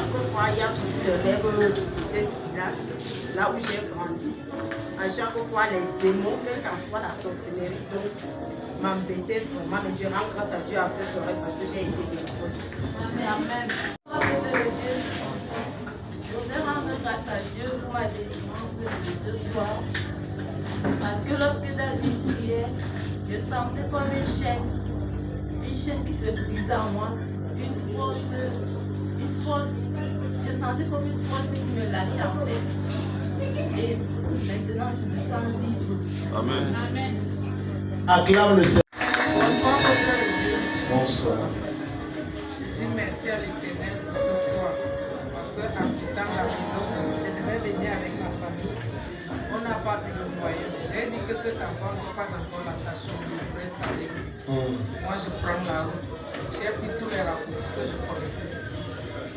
chaque fois, il y a toujours des rêves du côté du village, là où j'ai grandi. À chaque fois, les démons, quelle qu'en soit la sorcellerie, donc m'embêtaient vraiment. Mais je rends grâce à Dieu à cette soirée parce que j'ai été délivrée. Amen. Je voudrais rendre grâce à Dieu pour ma délivrance de ce soir. Parce que lorsque David priait, je sentais comme une chaîne qui se brisait en moi, une force, je sentais comme une force qui me lâchait en fait. Et maintenant, je me sens libre. Amen. Amen. Acclame le Seigneur. Bonsoir, Père Dieu. Bonsoir. Je dis merci à l'Éternel pour ce soir. Parce qu'en quittant la maison, je devais venir avec ma famille. On n'a pas vu le moyen. J'ai dit que cet enfant n'a pas encore la tâche de presque avec lui. Moi, je prends la route. J'ai pris tous les raccourcis que je connaissais.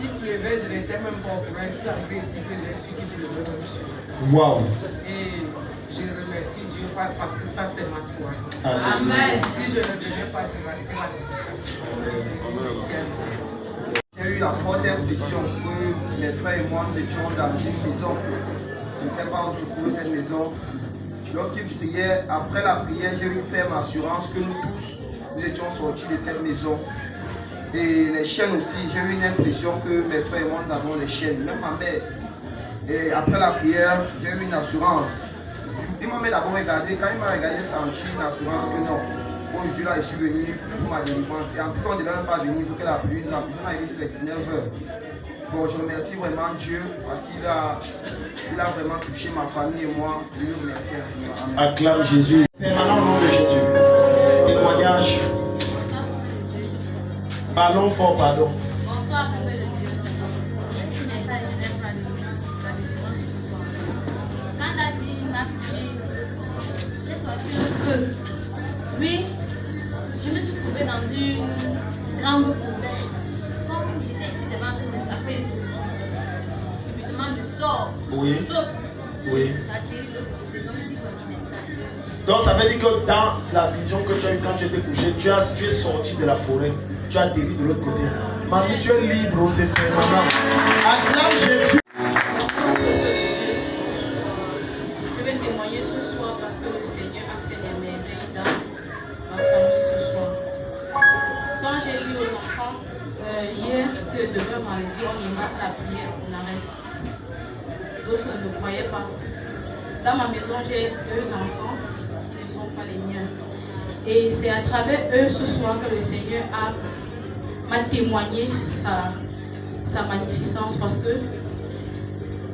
Il pleuvait, je n'étais même pas au courant. Je suis arrivé ici que j'ai su qu'il pleuvait même chez moi. Wow. Et je remercie Dieu parce que ça, c'est ma soirée. Amen. Si je ne venais pas, je ratais la visitation. Merci à Dieu. J'ai eu la forte impression que mes frères et moi, nous étions dans une maison. Je ne sais pas où se trouvait cette maison. Lorsqu'ils priaient, après la prière, j'ai eu une ferme assurance que nous tous, nous étions sortis de cette maison. Et les chaînes aussi, j'ai eu une impression que mes frères et moi, nous avons les chaînes, même ma mère. Et après la prière, j'ai eu une assurance. Il m'a d'abord regardé, quand il m'a regardé, j'ai senti une assurance que non. Aujourd'hui, là, je suis venu pour ma délivrance. Et en plus, on ne devait même pas venir, il faut que la pluie nous a pris. On a ici les 19h. Bon, je remercie vraiment Dieu parce qu'il a vraiment touché ma famille et moi. Je lui remercie infiniment. Amen. Acclame Jésus. Maintenant, au nom de Jésus. Témoignage. Parlons fort, pardon. Bonsoir, Père de Dieu. J'ai un message de l'aide pour la délivrance ce soir. Quand Daddy m'a touché, j'ai sorti un feu. Puis, je me suis trouvée dans une grande forêt. Comme j'étais ici devant tout le monde, après, subitement, je sors. Oui. Je saute. Oui. J'atterris de l'autre côté. Donc, je dis que Donc ça veut dire que dans la vision que tu as eue quand tu étais couché, tu es sorti de la forêt, tu as atterri de l'autre côté. Mamie, tu es libre aux effets maintenant. Acclame Jésus. Je vais témoigner ce soir parce que le Seigneur a fait des merveilles dans ma famille ce soir. Quand j'ai dit aux enfants hier que demain mardi on ira à la prière, on arrête. D'autres ne croyaient pas. Dans ma maison, j'ai 2 enfants qui ne sont pas les miens. Et c'est à travers eux ce soir que le Seigneur m'a témoigné sa magnificence parce que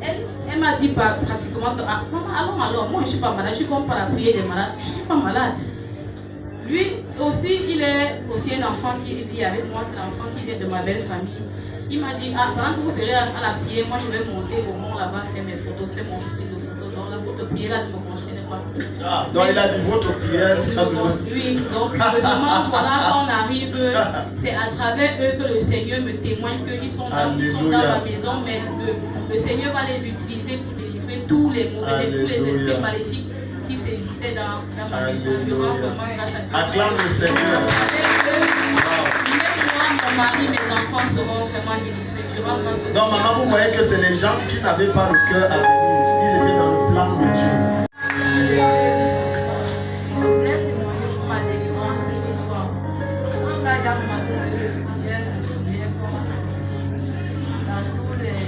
elle m'a dit pratiquement que maman, alors, moi je ne suis pas malade, tu comptes pas la prière des malades, je ne suis pas malade. Lui aussi, il est aussi un enfant qui vit avec moi, c'est l'enfant qui vient de ma belle famille. Il m'a dit, pendant que vous serez à la prière, moi je vais monter au mont là-bas, faire mes photos, faire mon shooting de photos. Donc la photo prière là ne me concerne pas. Donc il a dit votre prière, c'est pas besoin. Oui, donc heureusement, voilà, quand on arrive, c'est à travers eux que le Seigneur me témoigne qu'ils sont dans ma maison, mais le Seigneur va les utiliser pour délivrer tous les mauvais, tous les esprits maléfiques qui ségissaient dans ma maison. Je rends vraiment grâce à Dieu. Acclame le Seigneur. Mon mari, mes enfants seront vraiment délivrés. Je rends grâce au Seigneur. Donc maman, vous voyez que c'est les gens qui n'avaient pas le cœur à venir. Ils étaient dans le plan de Dieu. Je voulais témoigner pour ma délivrance ce soir. Quand Gaïa m'a servi le sujet, comme ça dit, dans tous les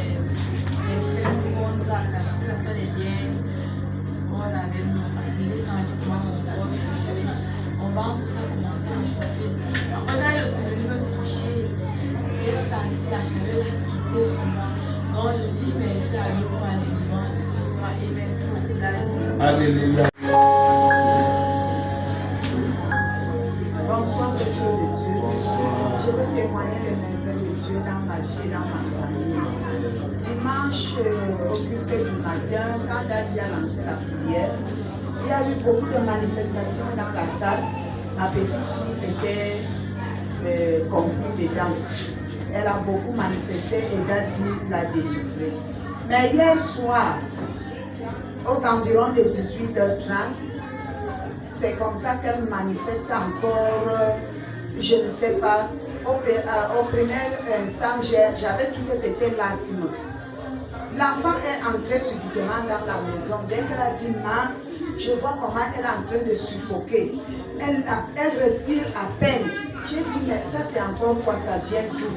chaînes qu'on nous a cachés, que ça les biens, on avait nos familles, j'ai senti comment mon corps chauffait. Mon ventre, ça commençait à chauffer. Quand Gaïa est venu me toucher, j'ai senti la chaleur quitter sur moi. Donc je dis merci à Dieu pour ma délivrance ce soir et merci beaucoup Gaïa. Alléluia. Bonsoir, peuple de Dieu. Je veux témoigner les merveilles de Dieu dans ma vie et dans ma famille. Dimanche, au culte du matin, quand Daddy a lancé la prière, il y a eu beaucoup de manifestations dans la salle. Ma petite fille était compris dedans. Elle a beaucoup manifesté et Daddy l'a délivrée. Mais hier soir, aux environs de 18h30, c'est comme ça qu'elle manifeste encore, je ne sais pas. au premier instant, j'avais cru que c'était l'asthme. L'enfant est entré subitement dans la maison. Dès qu'elle a dit « Maman, je vois comment elle est en train de suffoquer. Elle respire à peine. » J'ai dit « Mais ça c'est encore quoi, ça vient d'où ?»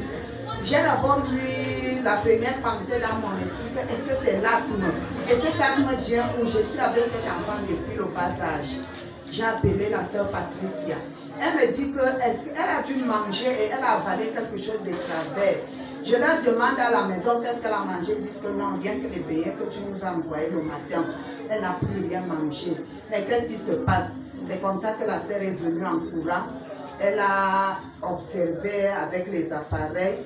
J'ai d'abord eu la première pensée dans mon esprit, est-ce que c'est l'asthme? Et cet asthme vient où je suis avec cet enfant depuis le bas âge. J'ai appelé la sœur Patricia. Elle me dit qu'elle a dû manger et elle a avalé quelque chose de travers. Je leur demande à la maison qu'est-ce qu'elle a mangé. Ils disent que non, rien que les beignets que tu nous as envoyés le matin. Elle n'a plus rien mangé. Mais qu'est-ce qui se passe? C'est comme ça que la sœur est venue en courant. Elle a observé avec les appareils.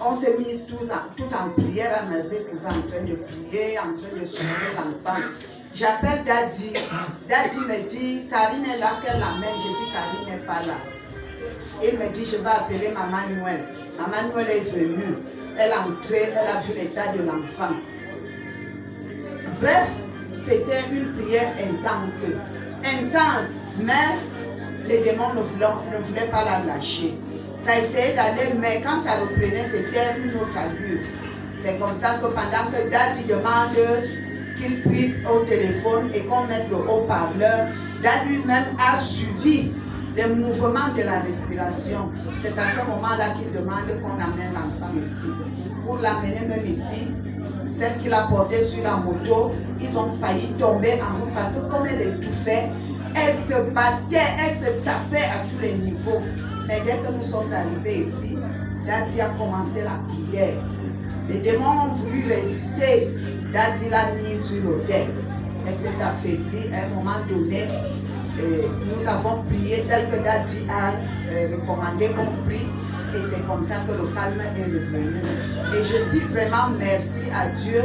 On s'est mis tout en prière. Elle m'avait trouvé en train de prier, en train de soulever l'enfant. J'appelle Daddy. Daddy me dit, Karine est là, qu'elle l'amène. Je dis, Karine n'est pas là. Il me dit, je vais appeler Maman Noël. Maman Noël est venue. Elle est entrée, elle a vu l'état de l'enfant. Bref, c'était une prière intense. Intense, mais les démons ne voulaient pas la lâcher. Ça essayait d'aller, mais quand ça reprenait, c'était une autre allure. C'est comme ça que pendant que Daddy demande qu'il prie au téléphone et qu'on mette le haut-parleur, Daddy lui-même a suivi les mouvements de la respiration. C'est à ce moment-là qu'il demande qu'on amène l'enfant ici. Pour l'amener même ici, celle qu'il a portée sur la moto, ils ont failli tomber en route parce que comme elle étouffait, elle se battait, elle se tapait à tous les niveaux. Mais dès que nous sommes arrivés ici, Daddy a commencé la prière. Les démons ont voulu résister. Daddy l'a mis sur l'autel. Elle s'est affaiblie à un moment donné. Nous avons prié tel que Daddy a recommandé qu'on prie. Et c'est comme ça que le calme est revenu. Et je dis vraiment merci à Dieu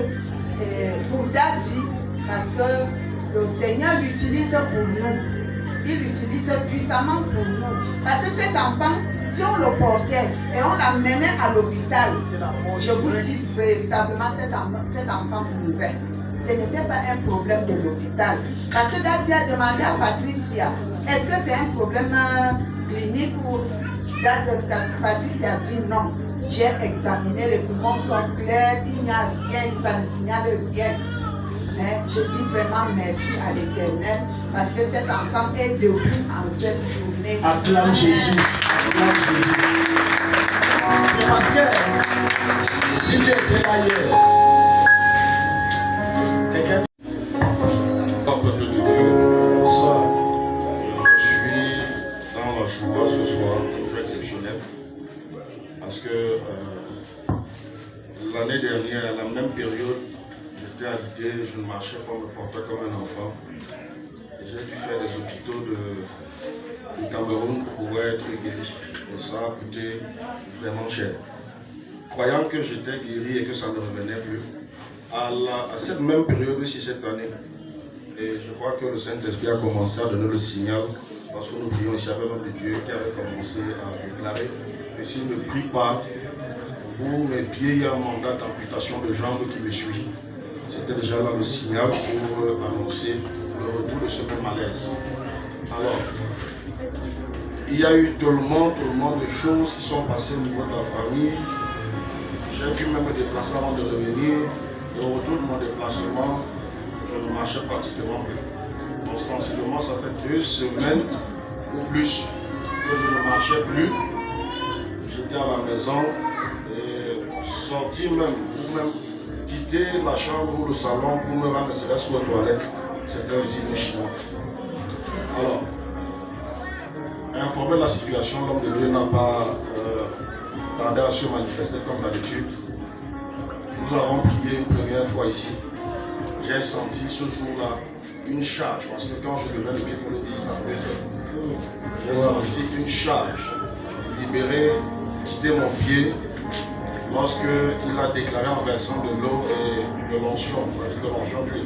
pour Daddy parce que le Seigneur l'utilise pour nous. Il l'utilise puissamment pour nous. Parce que cet enfant, si on le portait et on l'amenait à l'hôpital, je vous dis véritablement, cet enfant mourrait. Ce n'était pas un problème de l'hôpital. Parce que Daddy a demandé à Patricia, est-ce que c'est un problème clinique ou Patricia a dit non. J'ai examiné, les poumons sont clairs, il n'y a rien, ça ne signale rien. Mais je dis vraiment merci à l'Éternel parce que cet enfant est debout en cette journée. Acclame Jésus. Acclame Jésus. C'est parce que si tu étais là hier, quelqu'un Peuple de Dieu, bonsoir. Je suis dans la joie ce soir, une joie exceptionnelle, parce que l'année dernière, à la même période, j'étais alité, je ne marchais pas, me portais comme un enfant. J'ai dû faire des hôpitaux du Cameroun pour pouvoir être guéri. Et ça a coûté vraiment cher. Croyant que j'étais guéri et que ça ne revenait plus, à cette même période aussi cette année, et je crois que le Saint-Esprit a commencé à donner le signal, parce que nous prions ici avec l'homme de Dieu qui avait commencé à déclarer que s'il ne prie pas, pour mes pieds, il y a un mandat d'amputation de jambes qui me suit. C'était déjà là le signal pour annoncer le retour de ce même malaise. Alors, il y a eu tellement de choses qui sont passées au niveau de la famille. J'ai dû même me déplacer avant de revenir. Et au retour de mon déplacement, je ne marchais pratiquement plus. Donc sensiblement, ça fait 2 semaines ou plus que je ne marchais plus. J'étais à la maison et sorti même, ou même quitter la chambre ou le salon pour me rendre ne serait-ce qu'aux toilettes. C'était un signe chinois. Alors, informé de la situation, l'homme de Dieu n'a pas tardé à se manifester comme d'habitude. Nous avons prié une première fois ici. J'ai senti ce jour-là une charge, parce que quand je levais le pied, il faut le dire, ça pouvait faire. J'ai senti une charge libérée, quitter mon pied, lorsqu'il a déclaré en versant de l'eau et de l'onction, de l'onction d'huile.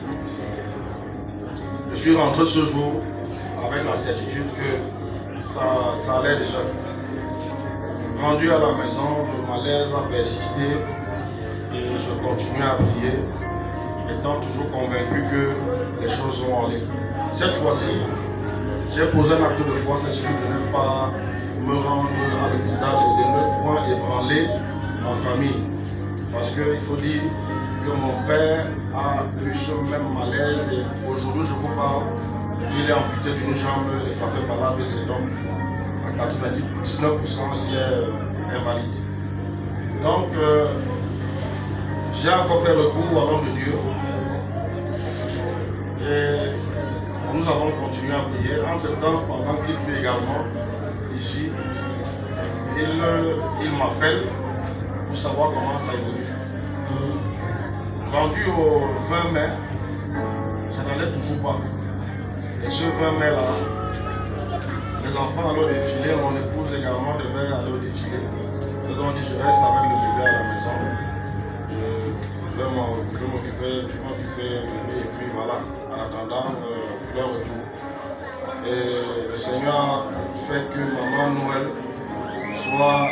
Je suis rentré ce jour avec la certitude que ça allait déjà. Rendu à la maison, le malaise a persisté et je continuais à prier, étant toujours convaincu que les choses vont aller. Cette fois-ci, j'ai posé un acte de foi, c'est celui de ne pas me rendre à l'hôpital et de ne point ébranler ma famille. Parce qu'il faut dire que mon père a eu ce même malaise et aujourd'hui je vous parle, il est amputé d'une jambe et frappé par l'AVC. Donc à 99% il est invalide. Donc j'ai encore fait recours à l'homme de Dieu et nous avons continué à prier. Entre-temps, pendant qu'il prie également ici, il m'appelle pour savoir comment ça évolue. Rendu au 20 mai, ça n'allait toujours pas. Et ce 20 mai là, les enfants allaient au défilé, mon épouse également devait aller au défilé. Donc on dit je reste avec le bébé à la maison. Je vais m'occuper du bébé et puis voilà, en attendant leur retour. Et le Seigneur fait que maman Noël soit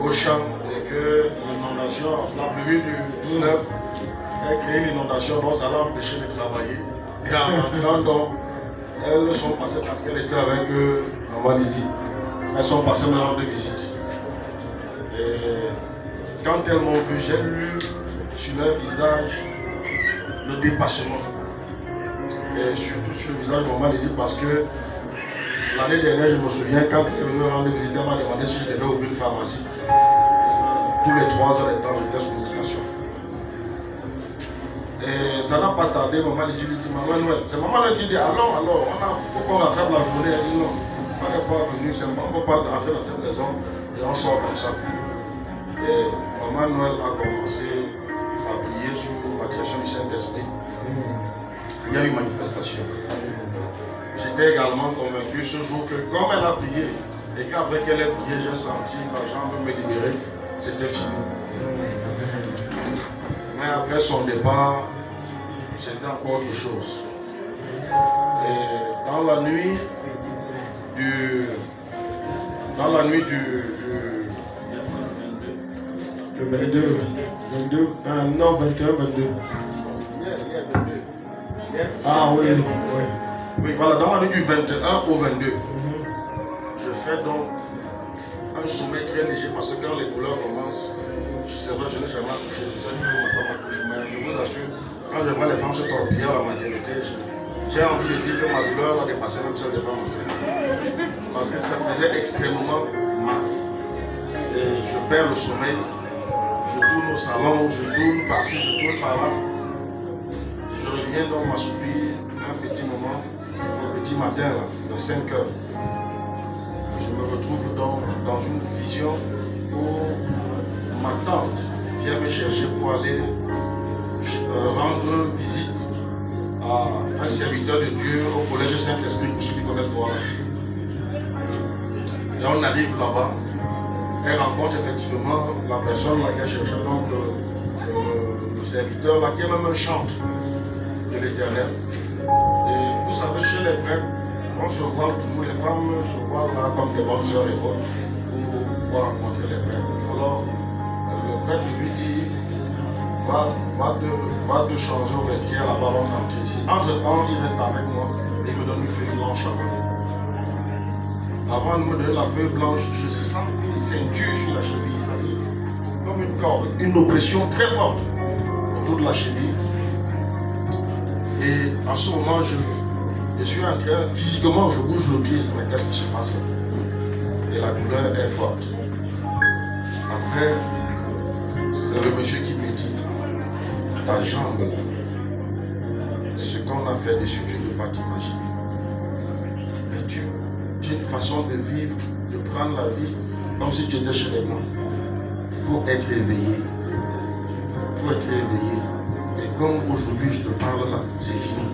au champ et que l'inondation, la pluie du 19 a créé l'inondation, donc ça l'a empêché de travailler. Et en rentrant donc, elles sont passées parce qu'elles étaient avec maman Didi. Elles sont passées maintenant de visite. Et quand elles m'ont vu, j'ai lu sur leur visage le dépassement. Et surtout sur le visage de maman Didi parce que l'année dernière, je me souviens, quand elle est venue me rendre visite, elle m'a demandé si je devais ouvrir une pharmacie. Tous les 3 heures de temps, j'étais sous médication. Et ça n'a pas tardé, maman lui dit, maman Noël. C'est maman qui dit, alors, il faut qu'on rattrape la journée. Elle dit non, on n'est pas venu, on ne peut pas rentrer dans cette maison et on sort comme ça. Et maman Noël a commencé à prier sur la direction du Saint-Esprit. Il y a eu manifestation. J'étais également convaincu ce jour que comme elle a prié, et qu'après qu'elle ait prié, j'ai senti la jambe me libérer, c'était fini. Mais après son départ, c'était encore autre chose. Et dans la nuit du le 22, non, 21, 22. Ah oui, oui. Oui, voilà, dans la nuit du 21 au 22, je fais donc un sommeil très léger parce que quand les douleurs commencent, c'est vrai, je n'ai jamais accouché, je sais que ma femme accouche, mais je vous assure, quand je vois les femmes se torpiller à la maternité, j'ai envie de dire que ma douleur a dépassé même celle des femmes enceintes. Parce que ça faisait extrêmement mal. Et je perds le sommeil, je tourne au salon, je tourne par-ci, je tourne par-là. Et je reviens donc m'assoupir un petit moment, au petit matin, là, de 5 heures. Je me retrouve donc dans une vision où ma tante vient me chercher pour aller rendre visite à un serviteur de Dieu au collège Saint-Esprit, pour ceux qui connaissent Douala. Et on arrive là-bas, elle rencontre effectivement la personne laquelle cherchait donc le serviteur là, qui est même un chantre de l'Éternel. Et vous savez, chez les prêtres, on se voit toujours, les femmes se voient là comme des bonnes sœurs et autres pour pouvoir rencontrer les prêtres. Alors, le prêtre lui dit, va te changer au vestiaire là-bas avant d'entrer ici. Entre-temps, il reste avec moi et il me donne une feuille blanche à moi. Avant de me donner la feuille blanche, je sens une ceinture sur la cheville, c'est-à-dire comme une corde, une oppression très forte autour de la cheville. Et en ce moment, je suis en train, physiquement, je bouge le pied, mais qu'est-ce qui se passe là? Et la douleur est forte. Après, c'est le monsieur qui me dit, ta jambe là, ce qu'on a fait dessus, tu ne peux pas t'imaginer. Mais tu as une façon de vivre, de prendre la vie comme si tu étais chez les Blancs. Il faut être éveillé. Il faut être éveillé. Et comme aujourd'hui je te parle là, c'est fini.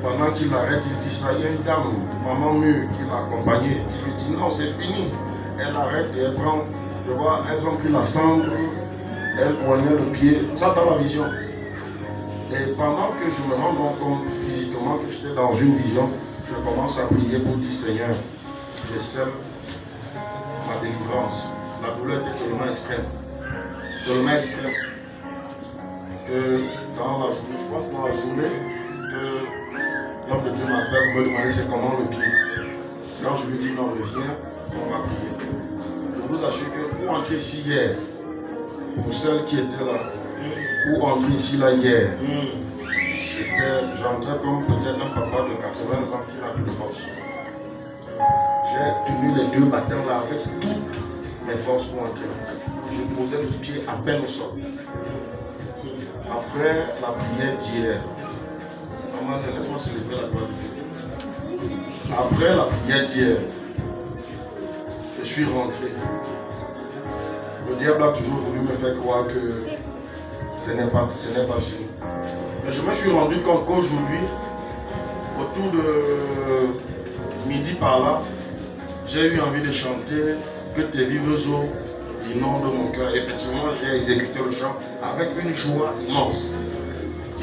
Pendant qu'il arrête, il dit ça, il y a une dame, maman mûre, qui l'a accompagnée, qui lui dit non, c'est fini. Elle arrête et elle prend, je vois, elles ont pris la cendre, elle poignait le pied, ça dans la vision. Et pendant que je me rends compte physiquement que j'étais dans une vision, je commence à prier pour dire Seigneur, je scelle ma délivrance. La douleur était tellement extrême. Tellement extrême. Que dans la journée, je pense dans la journée, que l'homme de Dieu m'appelle pour me demander c'est comment le pied. Quand je lui dis non, reviens, on va prier. Je vous assure que pour entrer ici hier, pour celles qui étaient là, pour entrer ici là hier, j'entrais comme peut-être un papa de 80 ans qui n'a plus de force. J'ai tenu les 2 matins là avec toutes mes forces pour entrer. Je posais le pied à peine au sol. Après la prière d'hier, maman, laisse-moi célébrer la gloire de Dieu. Après la prière d'hier, je suis rentré. Le diable a toujours voulu me faire croire que ce n'est pas fini. Mais je me suis rendu compte qu'aujourd'hui, autour de midi par là, j'ai eu envie de chanter que tes vives eaux inondent mon cœur. Effectivement, j'ai exécuté le chant avec une joie immense.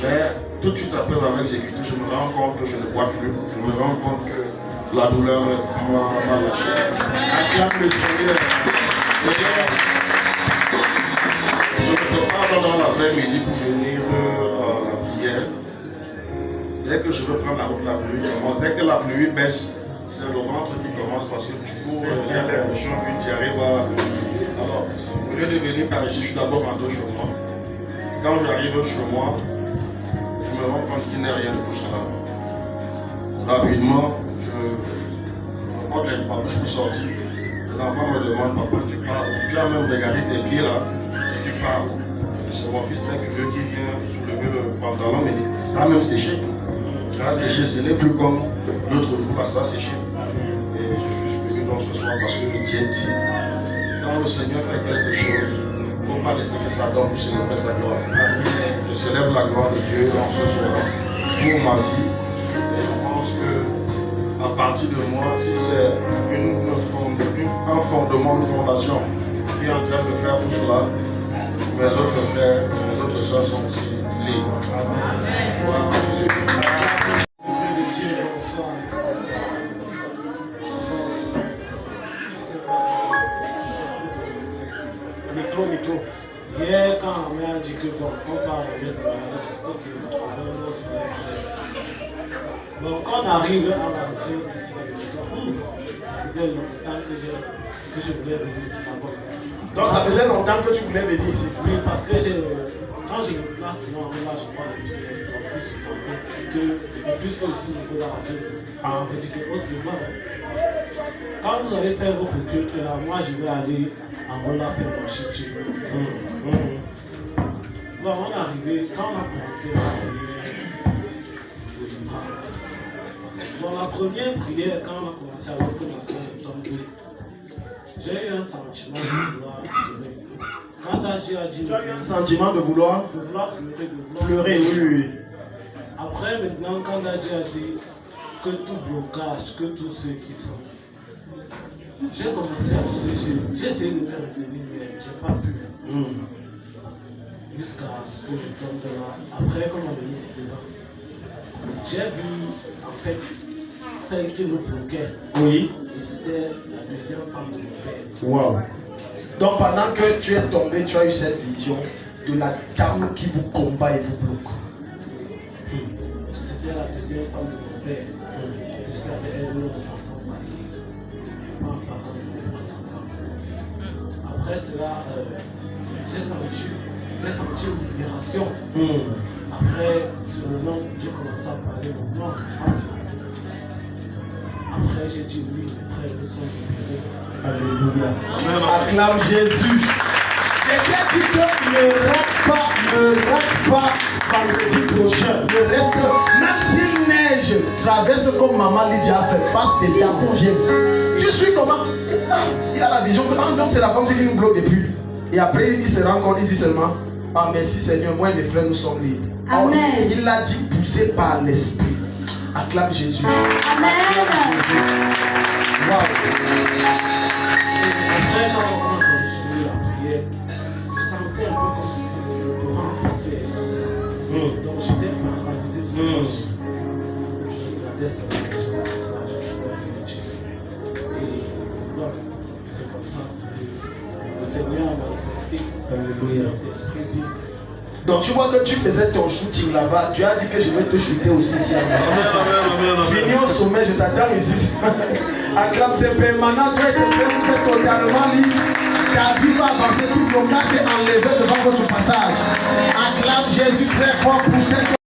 Mais tout de suite après avoir exécuté, je me rends compte que je ne bois plus. Je me rends compte que la douleur m'a lâché. Acclame le Seigneur. Je me prépare dans l'après-midi pour venir à la prière. Dès que je veux prendre la route, la pluie commence. Dès que la pluie baisse, c'est le ventre qui commence parce que tu cours, j'ai l'impression que tu arrives à... Alors, au lieu de venir par ici, je suis d'abord rentré chez moi. Quand j'arrive chez moi, je me rends compte qu'il n'y a rien de tout cela. Rapidement, je porte les papouches pour sortir. Les enfants me demandent, papa, tu pars où? Tu as même regardé tes pieds là, et tu pars où? C'est mon fils très curieux qui vient soulever le pantalon, mais dit, ça a même séché. Ça a séché, ce n'est plus comme l'autre jour, là, ça a séché. Et je suis venu donc ce soir parce que Dieu dit, quand le Seigneur fait quelque chose, il ne faut pas laisser que ça donne pour célébrer sa gloire. Je célèbre la gloire de Dieu dans ce soir pour ma vie. Et je pense que à partir de moi, si c'est un fondement, une fondation qui est en train de faire tout cela, mes autres frères, mes autres soeurs sont aussi libres. Amen. Jésus. Micro. Hier, quand la mère a dit que bon, on part à mettre la main, j'ai dit ok, non, c'est vrai. Donc, quand on arrive à la rentrée ici, ça faisait longtemps que je voulais venir ici d'abord. Donc, ça faisait longtemps que tu voulais venir ici? Oui, parce que quand je me place, sinon, là, je vois les business aussi gigantesques. Et que, plus que ici, je vais dans la ville. Je dis que, ok, bon, quand vous allez faire vos reculs, là, moi, je vais aller en Angola faire mon chichi. Bon, on est arrivé, quand on a commencé la prière de délivrance. Bon, la première prière, quand on a commencé à voir que ma soeur est tombée, j'ai eu un sentiment de vouloir pleurer. Quand Dadji a dit... Tu as eu un sentiment de vouloir pleurer, oui. Après, maintenant, quand Dadji a dit que tout blocage, que tous ceux qui sont... J'ai commencé à tousser, j'ai essayé de me retenir, mais je n'ai pas pu. Jusqu'à ce que je tombe là. Après, comme on a mis ici devant, j'ai vu en fait celle qui me bloquait. Oui. Et c'était la deuxième femme de mon père. Wow. Donc pendant que tu es tombé, tu as eu cette vision de la dame qui vous combat et vous bloque. C'était la deuxième femme de mon père. Puisqu'elle nous s'entend mariée. Je pense pas comme je ne pas s'entendre. Après cela, j'ai senti une libération. Après, sur le nom, j'ai commencé à parler mon nom. Après, j'ai dit oui, mes frères, nous sommes libérés. Alléluia. Acclame Jésus. J'ai bien dit que ne rate pas vendredi prochain. Ne reste, même s'il neige, traverse comme maman Lydia a fait, passe tes temps manger. Tu suis comment? Il a la vision que donc c'est la femme qui nous bloque depuis. Et après, il se rend compte, il dit seulement, ah merci Seigneur, moi et mes frères nous sommes libres. Amen. Il l'a dit poussé par l'esprit. Acclame Jésus. Amen. Wow. Après, quand on a continué la prière, je sentais un peu comme si le courant passait. Donc j'étais paralysé sur le poche. Je regardais ça, les gens comme ça, je voyais Dieu. Et bon, c'est comme ça que le Seigneur a manifesté. Le Saint-Esprit vit. Donc tu vois que tu faisais ton shooting là-bas, tu as dit que je vais te shooter aussi ici. Fini au sommet, je t'attends ici. Acclame, c'est permanent, tu es totalement libre. Ta vie va avancer, tout le blocage est enlevé devant votre passage. Acclame Jésus très fort pour cette